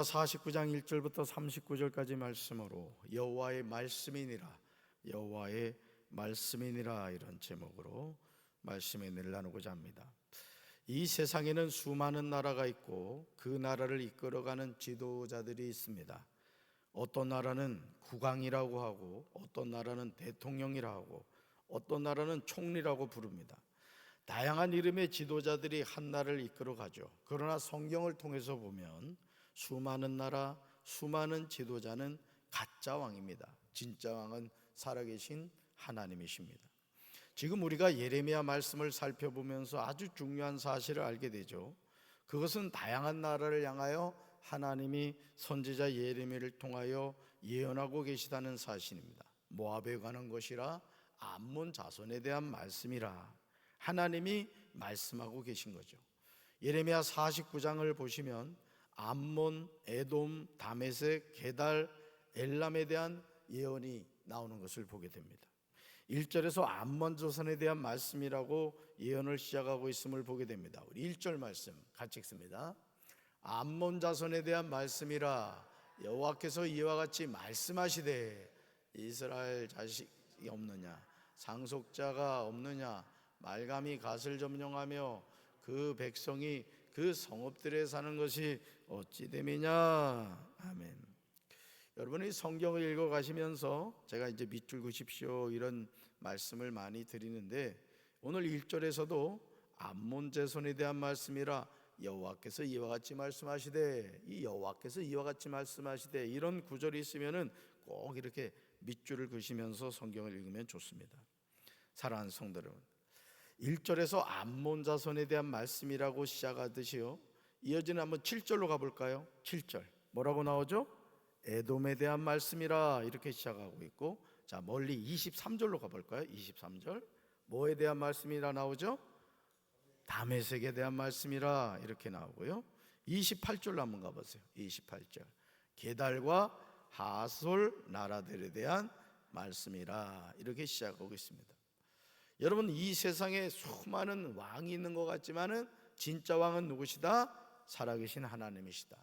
49장 1절부터 39절까지 말씀으로 여호와의 말씀이니라, 여호와의 말씀이니라, 이런 제목으로 말씀의 은혜를 나누고자 합니다. 이 세상에는 수많은 나라가 있고 그 나라를 이끌어가는 지도자들이 있습니다. 어떤 나라는 국왕이라고 하고, 어떤 나라는 대통령이라고 하고, 어떤 나라는 총리라고 부릅니다. 다양한 이름의 지도자들이 한 나라를 이끌어가죠. 그러나 성경을 통해서 보면 수많은 나라, 수많은 지도자는 가짜 왕입니다. 진짜 왕은 살아계신 하나님이십니다. 지금 우리가 예레미야 말씀을 살펴보면서 아주 중요한 사실을 알게 되죠. 그것은 다양한 나라를 향하여 하나님이 선지자 예레미야를 통하여 예언하고 계시다는 사실입니다. 모압에 관한 것이라, 암몬 자손에 대한 말씀이라 하나님이 말씀하고 계신 거죠. 예레미야 49장을 보시면 암몬, 에돔, 다메섹, 게달, 엘람에 대한 예언이 나오는 것을 보게 됩니다. 1절에서 암몬 자손에 대한 말씀이라고 예언을 시작하고 있음을 보게 됩니다. 우리 1절 말씀 같이 읽습니다. 암몬 자손에 대한 말씀이라, 여호와께서 이와 같이 말씀하시되 이스라엘 자식이 없느냐, 상속자가 없느냐, 말감이 갓을 점령하며 그 백성이 그 성읍들에 사는 것이 어찌 됨이냐. 아멘. 여러분이 성경을 읽어 가시면서 제가 이제 밑줄 그십시오 이런 말씀을 많이 드리는데, 오늘 1절에서도 암몬 자손에 대한 말씀이라 여호와께서 이와 같이 말씀하시되, 이 여호와께서 이와 같이 말씀하시되, 이런 구절이 있으면은 꼭 이렇게 밑줄을 그시면서 성경을 읽으면 좋습니다. 사랑하는 성도 여러분, 1절에서 암몬 자손에 대한 말씀이라고 시작하듯이요, 이어지는 한번 7절로 가볼까요? 7절 뭐라고 나오죠? 에돔에 대한 말씀이라, 이렇게 시작하고 있고, 자 멀리 23절로 가볼까요? 23절 뭐에 대한 말씀이라 나오죠? 다메섹에 대한 말씀이라, 이렇게 나오고요. 28절로 한번 가보세요. 28절 게달과 하솔 나라들에 대한 말씀이라, 이렇게 시작하고 있습니다. 여러분, 이 세상에 수많은 왕이 있는 것 같지만은 진짜 왕은 누구시다? 살아계신 하나님이시다.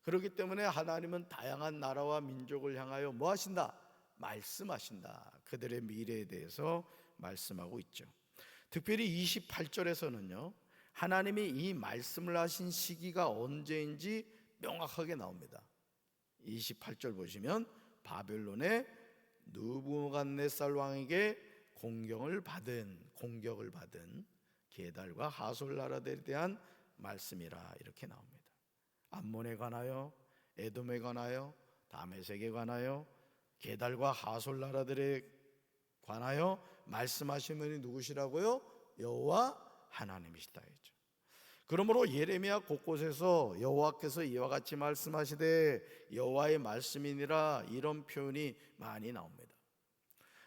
그렇기 때문에 하나님은 다양한 나라와 민족을 향하여 뭐 하신다? 말씀하신다. 그들의 미래에 대해서 말씀하고 있죠. 특별히 28절에서는요, 하나님이 이 말씀을 하신 시기가 언제인지 명확하게 나옵니다. 28절 보시면 바벨론의 느부갓네살 왕에게 공격을 받은 게달과 하솔 나라들에 대한 말씀이라, 이렇게 나옵니다. 암몬에 관하여, 에돔에 관하여, 다메섹에 관하여, 게달과 하솔 나라들에 관하여 말씀하신 분이 누구시라고요? 여호와 하나님이시다 했죠. 그러므로 예레미야 곳곳에서 여호와께서 이와 같이 말씀하시되 여호와의 말씀이니라, 이런 표현이 많이 나옵니다.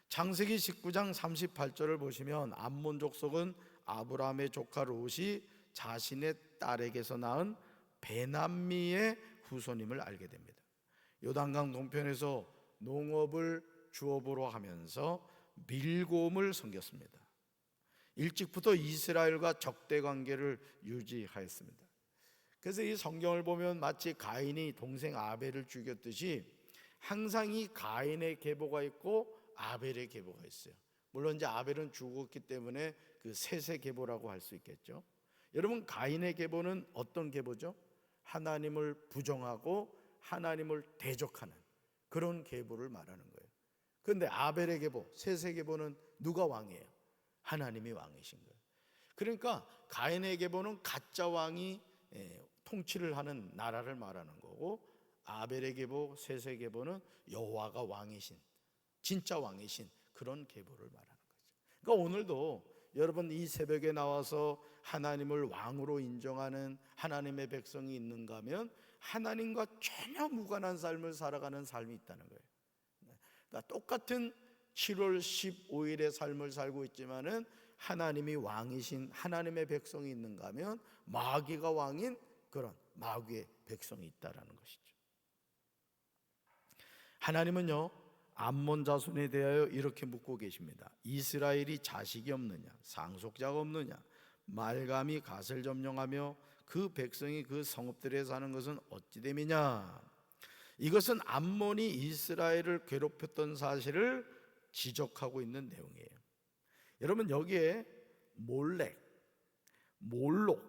창세기 19장 38절을 보시면 암몬 족속은 아브라함의 조카 롯이 자신의 딸에게서 낳은 베남미의 후손임을 알게 됩니다. 요단강 동편에서 농업을 주업으로 하면서 밀곰을 섬겼습니다. 일찍부터 이스라엘과 적대 관계를 유지하였습니다. 그래서 이 성경을 보면 마치 가인이 동생 아벨을 죽였듯이 항상 이 가인의 계보가 있고 아벨의 계보가 있어요. 물론 이제 아벨은 죽었기 때문에 그 셋의 계보라고 할 수 있겠죠. 여러분, 가인의 계보는 어떤 계보죠? 하나님을 부정하고 하나님을 대적하는 그런 계보를 말하는 거예요. 그런데 아벨의 계보, 셋의 계보는 누가 왕이에요? 하나님이 왕이신 거예요. 그러니까 가인의 계보는 가짜 왕이 통치를 하는 나라를 말하는 거고, 아벨의 계보, 셋의 계보는 여호와가 왕이신, 진짜 왕이신 그런 계보를 말하는 거죠. 그러니까 오늘도 여러분 이 새벽에 나와서 하나님을 왕으로 인정하는 하나님의 백성이 있는가 하면 하나님과 전혀 무관한 삶을 살아가는 삶이 있다는 거예요. 그러니까 똑같은 7월 15일의 삶을 살고 있지만은 하나님이 왕이신 하나님의 백성이 있는가 하면 마귀가 왕인 그런 마귀의 백성이 있다라는 것이죠. 하나님은요, 암몬 자손에 대하여 이렇게 묻고 계십니다. 이스라엘이 자식이 없느냐, 상속자가 없느냐, 말감이 갓을 점령하며 그 백성이 그 성읍들에 사는 것은 어찌 됨이냐? 이것은 암몬이 이스라엘을 괴롭혔던 사실을 지적하고 있는 내용이에요. 여러분, 여기에 몰렉, 몰록,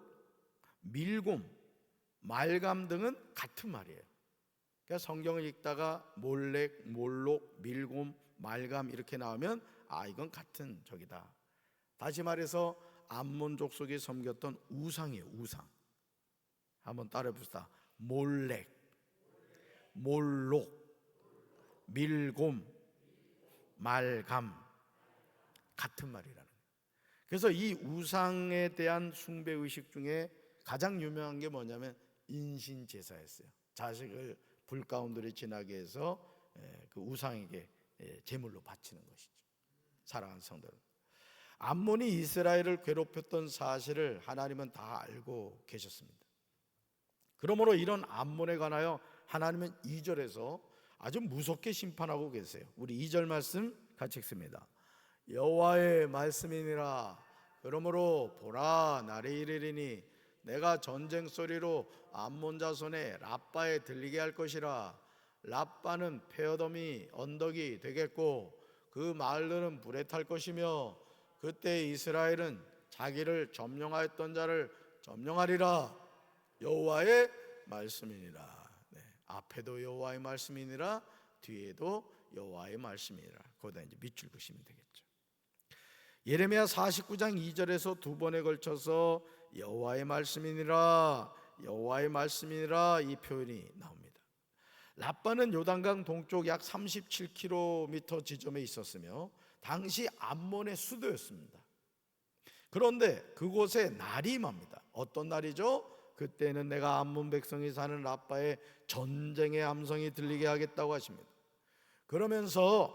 밀곰, 말감 등은 같은 말이에요. 그러니까 성경을 읽다가 몰렉, 몰록, 밀곰, 말감 이렇게 나오면 이건 같은 적이다. 다시 말해서 암몬 족속이 섬겼던 우상이에요. 우상. 한번 따라해 봅시다. 몰렉, 몰록, 밀곰, 말감, 같은 말이라는 거예요. 그래서 이 우상에 대한 숭배 의식 중에 가장 유명한 게 뭐냐면 인신 제사였어요. 자식을 불 가운데로 지나게 해서 그 우상에게 제물로 바치는 것이죠. 사랑하는 성도 여러분, 암몬이 이스라엘을 괴롭혔던 사실을 하나님은 다 알고 계셨습니다. 그러므로 이런 암몬에 관하여 하나님은 2절에서 아주 무섭게 심판하고 계세요. 우리 2절 말씀 같이 읽습니다. 여호와의 말씀이니라. 그러므로 보라, 날이 이르리니 내가 전쟁 소리로 암몬 자손의 라빠에 들리게 할 것이라. 라빠는 폐허덤이 언덕이 되겠고 그 마을들은 불에 탈 것이며 그때 이스라엘은 자기를 점령하였던 자를 점령하리라. 여호와의 말씀이니라. 앞에도 여호와의 말씀이니라, 뒤에도 여호와의 말씀이니라. 거기다 이제 밑줄 그시면 되겠죠. 예레미야 49장 2절에서 두 번에 걸쳐서 여호와의 말씀이니라, 여호와의 말씀이니라 이 표현이 나옵니다. 라빠는 요단강 동쪽 약 37km 지점에 있었으며 당시 암몬의 수도였습니다. 그런데 그곳에 날이 임합니다. 어떤 날이죠? 그때는 내가 암몬 백성이 사는 라빠에 전쟁의 함성이 들리게 하겠다고 하십니다. 그러면서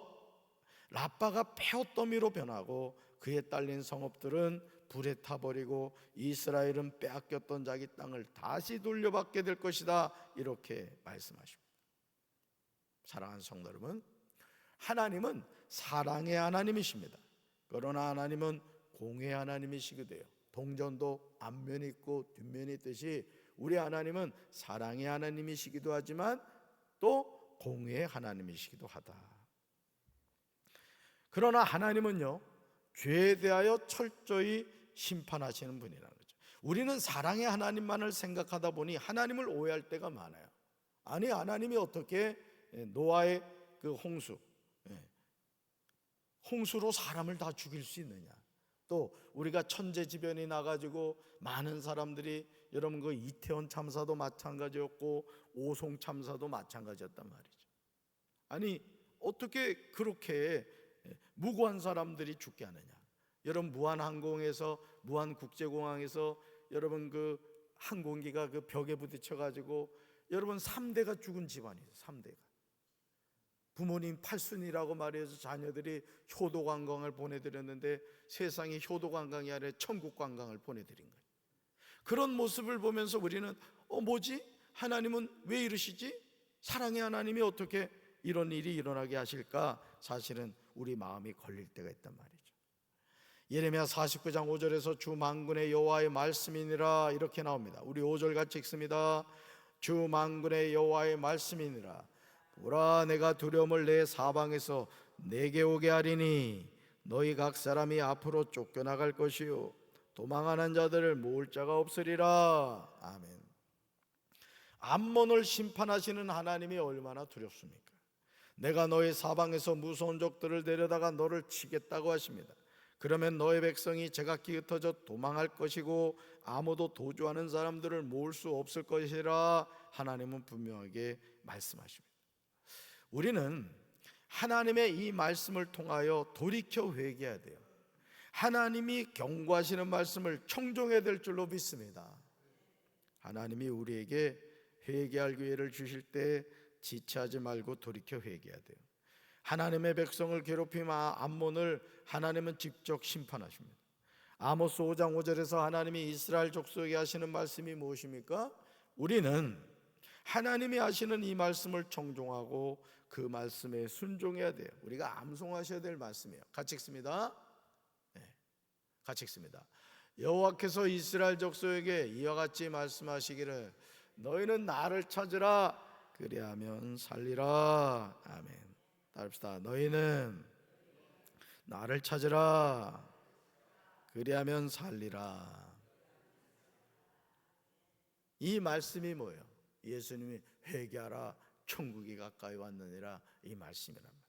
라빠가 폐허더미로 변하고 그에 딸린 성읍들은 불에 타버리고 이스라엘은 빼앗겼던 자기 땅을 다시 돌려받게 될 것이다, 이렇게 말씀하십니다. 사랑하는 성도 여러분, 하나님은 사랑의 하나님이십니다. 그러나 하나님은 공의 하나님이시기도 해요. 동전도 앞면이 있고 뒷면이 있듯이 우리 하나님은 사랑의 하나님이시기도 하지만 또 공의 하나님이시기도 하다. 그러나 하나님은요, 죄에 대하여 철저히 심판하시는 분이라는 거죠. 우리는 사랑의 하나님만을 생각하다 보니 하나님을 오해할 때가 많아요. 아니, 하나님이 어떻게 노아의 그 홍수로 사람을 다 죽일 수 있느냐? 또 우리가 천재지변이 나가지고 많은 사람들이, 여러분 그 이태원 참사도 마찬가지였고 오송 참사도 마찬가지였단 말이죠. 아니, 어떻게 그렇게 무고한 사람들이 죽게 하느냐? 여러분 무한항공에서, 무한국제공항에서 여러분 그 항공기가 그 벽에 부딪혀 가지고 여러분 3대가 죽은 집안이에요. 3대가. 부모님 팔순이라고 말해서 자녀들이 효도관광을 보내드렸는데 세상에 효도관광이 아니라 천국관광을 보내드린 거예요. 그런 모습을 보면서 우리는 뭐지? 하나님은 왜 이러시지? 사랑의 하나님이 어떻게 이런 일이 일어나게 하실까? 사실은 우리 마음이 걸릴 때가 있단 말이죠. 예레미야 49장 5절에서 주 만군의 여호와의 말씀이니라 이렇게 나옵니다. 우리 5절 같이 읽습니다. 주 만군의 여호와의 말씀이니라. 보라, 내가 두려움을 내 사방에서 내게 오게 하리니 너희 각 사람이 앞으로 쫓겨나갈 것이요 도망하는 자들을 모을 자가 없으리라. 아멘. 암몬을 심판하시는 하나님이 얼마나 두렵습니까? 내가 너희 사방에서 무서운 적들을 데려다가 너를 치겠다고 하십니다. 그러면 너희 백성이 제각기 흩어져 도망할 것이고 아무도 도주하는 사람들을 모을 수 없을 것이라. 하나님은 분명하게 말씀하십니다. 우리는 하나님의 이 말씀을 통하여 돌이켜 회개해야 돼요. 하나님이 경고하시는 말씀을 청종해야 될 줄로 믿습니다. 하나님이 우리에게 회개할 기회를 주실 때 지체하지 말고 돌이켜 회개해야 돼요. 하나님의 백성을 괴롭힌 암몬을 하나님은 직접 심판하십니다. 아모스 5장 5절에서 하나님이 이스라엘 족속에게 하시는 말씀이 무엇입니까? 우리는 하나님이 하시는 이 말씀을 청종하고 그 말씀에 순종해야 돼요. 우리가 암송하셔야 될 말씀이에요. 같이 읽습니다. 같이 읽습니다. 여호와께서 이스라엘 족속에게 이와 같이 말씀하시기를 너희는 나를 찾으라 그리하면 살리라. 아멘. 따릅시다. 너희는 나를 찾으라 그리하면 살리라. 이 말씀이 뭐예요? 예수님이 회개하라 천국이 가까이 왔느니라, 이 말씀이란 말이에요.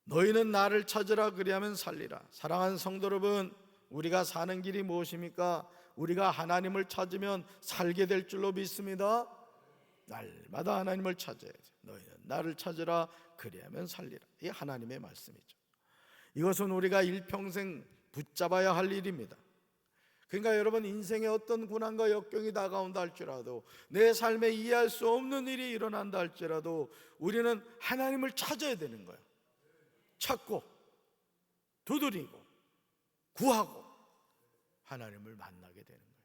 너희는 나를 찾으라 그리하면 살리라. 사랑하는 성도 여러분, 우리가 사는 길이 무엇입니까? 우리가 하나님을 찾으면 살게 될 줄로 믿습니다. 날마다 하나님을 찾아야죠. 너희는 나를 찾으라 그리하면 살리라. 이게 하나님의 말씀이죠. 이것은 우리가 일평생 붙잡아야 할 일입니다. 그러니까 여러분, 인생에 어떤 고난과 역경이 다가온다 할지라도, 내 삶에 이해할 수 없는 일이 일어난다 할지라도 우리는 하나님을 찾아야 되는 거예요. 찾고 두드리고 구하고 하나님을 만나게 되는 거예요.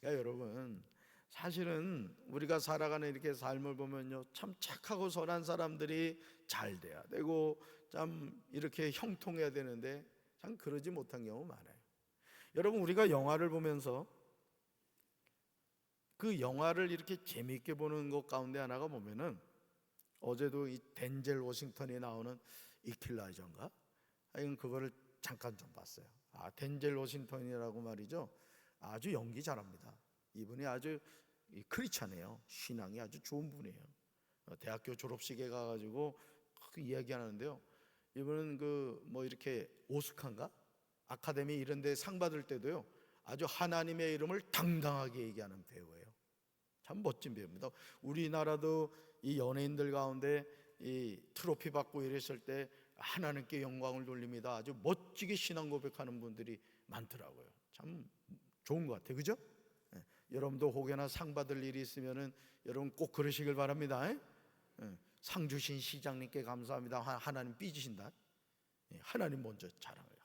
그러니까 여러분, 사실은 우리가 살아가는 이렇게 삶을 보면요, 참 착하고 선한 사람들이 잘 돼야 되고 참 이렇게 형통해야 되는데 참 그러지 못한 경우 많아요. 여러분, 우리가 영화를 보면서 그 영화를 이렇게 재미있게 보는 것 가운데 하나가 보면은, 어제도 이 덴젤 워싱턴이 나오는 이퀄라이저인가? 하여간 그거를 잠깐 좀 봤어요. 덴젤 워싱턴이라고 말이죠, 아주 연기 잘합니다. 이분이 아주 크리스찬이에요. 신앙이 아주 좋은 분이에요. 대학교 졸업식에 가가지고 그 이야기하는데요, 이분은 그 뭐 이렇게 오스카인가? 아카데미 이런 데 상 받을 때도요, 아주 하나님의 이름을 당당하게 얘기하는 배우예요. 참 멋진 배우입니다. 우리나라도 이 연예인들 가운데 이 트로피 받고 이랬을 때 하나님께 영광을 돌립니다. 아주 멋지게 신앙 고백하는 분들이 많더라고요. 참 좋은 것 같아요. 그죠? 여러분도 혹여나 상 받을 일이 있으면은 여러분 꼭 그러시길 바랍니다. 상 주신 시장님께 감사합니다. 하나님 삐지신다. 하나님 먼저 자랑해요.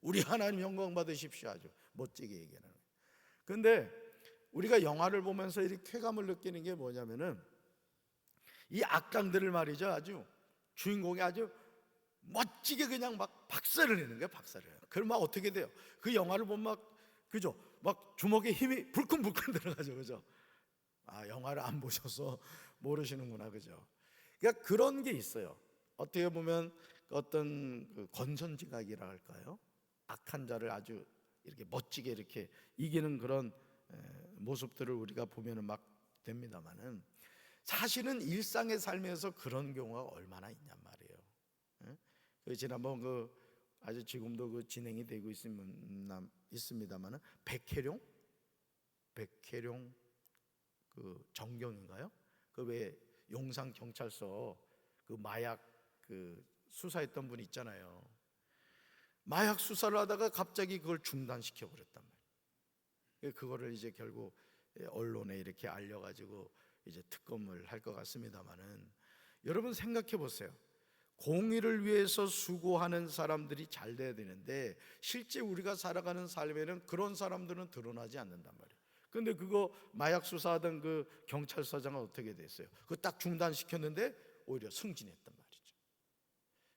우리 하나님 영광 받으십시오. 아주 멋지게 얘기하는 거예요. 그런데 우리가 영화를 보면서 이렇게 쾌감을 느끼는 게 뭐냐면은, 이 악당들을 말이죠, 아주 주인공이 아주 멋지게 그냥 막 박살을 내는 거예요. 박살을. 그러면 어떻게 돼요? 그 영화를 보면 막, 그죠? 막 주먹에 힘이 불끈불끈 들어가죠. 그죠? 영화를 안 보셔서 모르시는구나. 그죠? 그러니까 그런 게 있어요. 어떻게 보면 어떤 그 권선징악이라 할까요? 악한 자를 아주 이렇게 멋지게 이렇게 이기는 그런 모습들을 우리가 보면은 막 됩니다만은, 사실은 일상의 삶에서 그런 경우가 얼마나 있냔 말이에요. 지난번 그 아주 지금도 그 진행이 되고 있습니다만은 백혜룡 그 정경인가요? 그 왜 용산 경찰서 그 마약 그 수사했던 분 있잖아요. 마약 수사를 하다가 갑자기 그걸 중단시켜 버렸단 말이에요. 그거를 이제 결국 언론에 이렇게 알려가지고 이제 특검을 할 것 같습니다만은, 여러분 생각해 보세요. 공의를 위해서 수고하는 사람들이 잘 돼야 되는데, 실제 우리가 살아가는 삶에는 그런 사람들은 드러나지 않는단 말이에요. 근데 그거 마약 수사하던 그 경찰서장은 어떻게 됐어요? 그거 딱 중단시켰는데 오히려 승진했단 말이죠.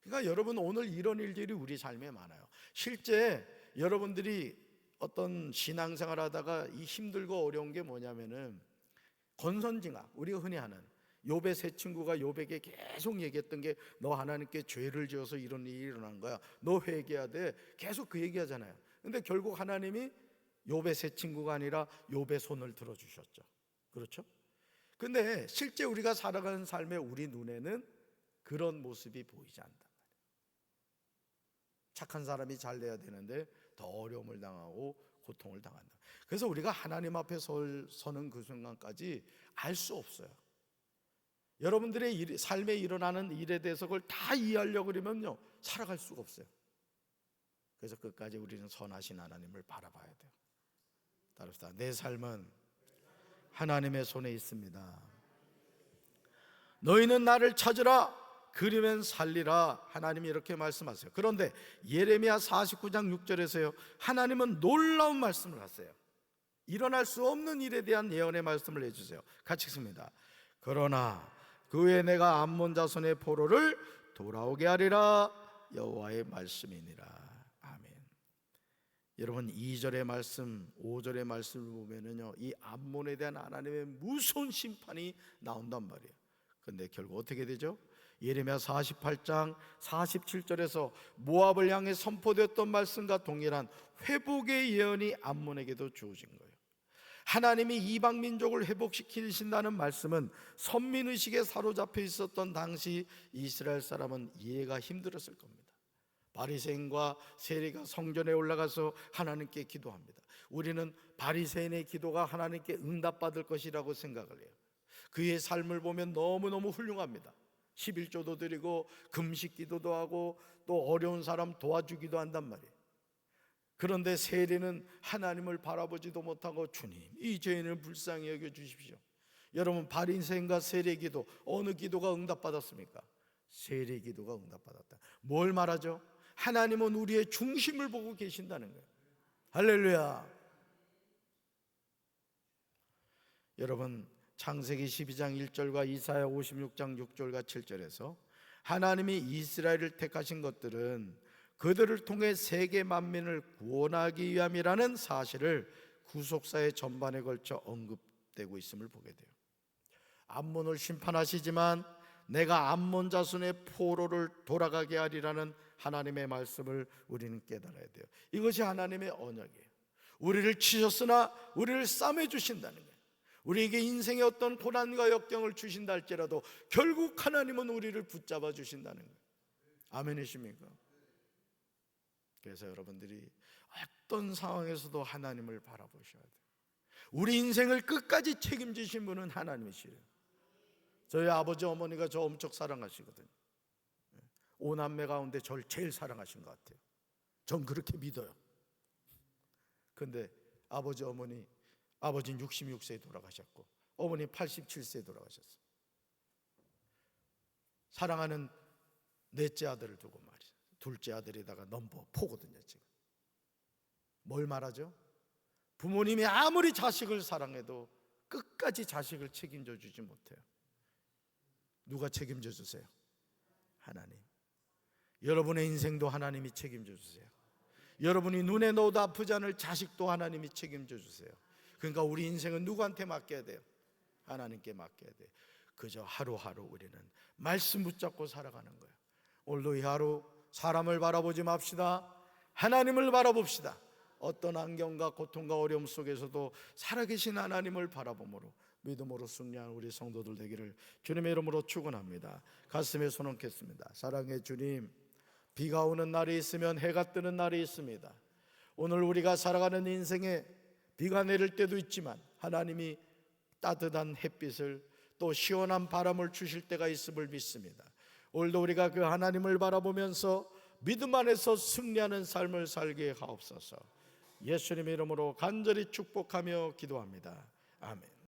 그러니까 여러분, 오늘 이런 일들이 우리 삶에 많아요. 실제 여러분들이 어떤 신앙생활 하다가 이 힘들고 어려운 게 뭐냐면은, 권선징악, 우리가 흔히 하는 욥의 세 친구가 욥에게 계속 얘기했던 게, 너 하나님께 죄를 지어서 이런 일이 일어난 거야, 너 회개해야 돼, 계속 그 얘기하잖아요. 근데 결국 하나님이 욥의 세 친구가 아니라 욥의 손을 들어주셨죠. 그렇죠? 근데 실제 우리가 살아가는 삶에 우리 눈에는 그런 모습이 보이지 않는단 말이에요. 착한 사람이 잘 돼야 되는데 더 어려움을 당하고 고통을 당한다. 그래서 우리가 하나님 앞에 서는 그 순간까지 알 수 없어요. 여러분들의 삶에 일어나는 일에 대해서 그걸 다 이해하려고 그러면요, 살아갈 수가 없어요. 그래서 끝까지 우리는 선하신 하나님을 바라봐야 돼요. 따릅시다. 내 삶은 하나님의 손에 있습니다. 너희는 나를 찾으라 그리면 살리라. 하나님이 이렇게 말씀하세요. 그런데 예레미야 49장 6절에서요, 하나님은 놀라운 말씀을 하세요. 일어날 수 없는 일에 대한 예언의 말씀을 해주세요. 같이 읽습니다. 그러나 그 후에 내가 암몬 자손의 포로를 돌아오게 하리라. 여호와의 말씀이니라. 아멘. 여러분 2절의 말씀, 5절의 말씀을 보면은요, 이 암몬에 대한 하나님의 무서운 심판이 나온단 말이에요. 근데 결국 어떻게 되죠? 예레미야 48장 47절에서 모압을 향해 선포되었던 말씀과 동일한 회복의 예언이 암몬에게도 주어진 거예요. 하나님이 이방 민족을 회복시키신다는 말씀은 선민의식에 사로잡혀 있었던 당시 이스라엘 사람은 이해가 힘들었을 겁니다. 바리새인과 세리가 성전에 올라가서 하나님께 기도합니다. 우리는 바리새인의 기도가 하나님께 응답받을 것이라고 생각을 해요. 그의 삶을 보면 너무너무 훌륭합니다. 11조도 드리고 금식 기도도 하고 또 어려운 사람 도와주기도 한단 말이에요. 그런데 세리는 하나님을 바라보지도 못하고 주님, 이 죄인을 불쌍히 여겨주십시오. 여러분, 바리새인과 세리의 기도, 어느 기도가 응답받았습니까? 세리의 기도가 응답받았다. 뭘 말하죠? 하나님은 우리의 중심을 보고 계신다는 거예요. 할렐루야. 여러분, 창세기 12장 1절과 이사야 56장 6절과 7절에서 하나님이 이스라엘을 택하신 것들은 그들을 통해 세계 만민을 구원하기 위함이라는 사실을 구속사의 전반에 걸쳐 언급되고 있음을 보게 돼요. 암몬을 심판하시지만 내가 암몬 자손의 포로를 돌아가게 하리라는 하나님의 말씀을 우리는 깨달아야 돼요. 이것이 하나님의 언약이에요. 우리를 치셨으나 우리를 싸매 주신다는 거예요. 우리에게 인생의 어떤 고난과 역경을 주신다 할지라도 결국 하나님은 우리를 붙잡아 주신다는 거예요. 아멘이십니까? 그래서 여러분들이 어떤 상황에서도 하나님을 바라보셔야 돼요. 우리 인생을 끝까지 책임지신 분은 하나님이시래요. 저희 아버지 어머니가 저 엄청 사랑하시거든요. 5남매 가운데 저를 제일 사랑하신 것 같아요. 전 그렇게 믿어요. 근데 아버지는 66세에 돌아가셨고 어머니 87세에 돌아가셨어요. 사랑하는 넷째 아들을 두고 말이에요. 둘째 아들에다가 넘버 4거든요 지금. 뭘 말하죠? 부모님이 아무리 자식을 사랑해도 끝까지 자식을 책임져 주지 못해요. 누가 책임져 주세요? 하나님. 여러분의 인생도 하나님이 책임져 주세요. 여러분이 눈에 넣어도 아프지 않을 자식도 하나님이 책임져 주세요. 그러니까 우리 인생은 누구한테 맡겨야 돼요? 하나님께 맡겨야 돼요. 그저 하루하루 우리는 말씀 붙잡고 살아가는 거예요. 오늘도 이 하루 사람을 바라보지 맙시다. 하나님을 바라봅시다. 어떤 안경과 고통과 어려움 속에서도 살아계신 하나님을 바라봄으로 믿음으로 승리하는 우리 성도들 되기를 주님의 이름으로 축원합니다. 가슴에 손 얹겠습니다. 사랑의 주님, 비가 오는 날이 있으면 해가 뜨는 날이 있습니다. 오늘 우리가 살아가는 인생에 비가 내릴 때도 있지만 하나님이 따뜻한 햇빛을 또 시원한 바람을 주실 때가 있음을 믿습니다. 오늘도 우리가 그 하나님을 바라보면서 믿음 안에서 승리하는 삶을 살게 하옵소서. 예수님의 이름으로 간절히 축복하며 기도합니다. 아멘.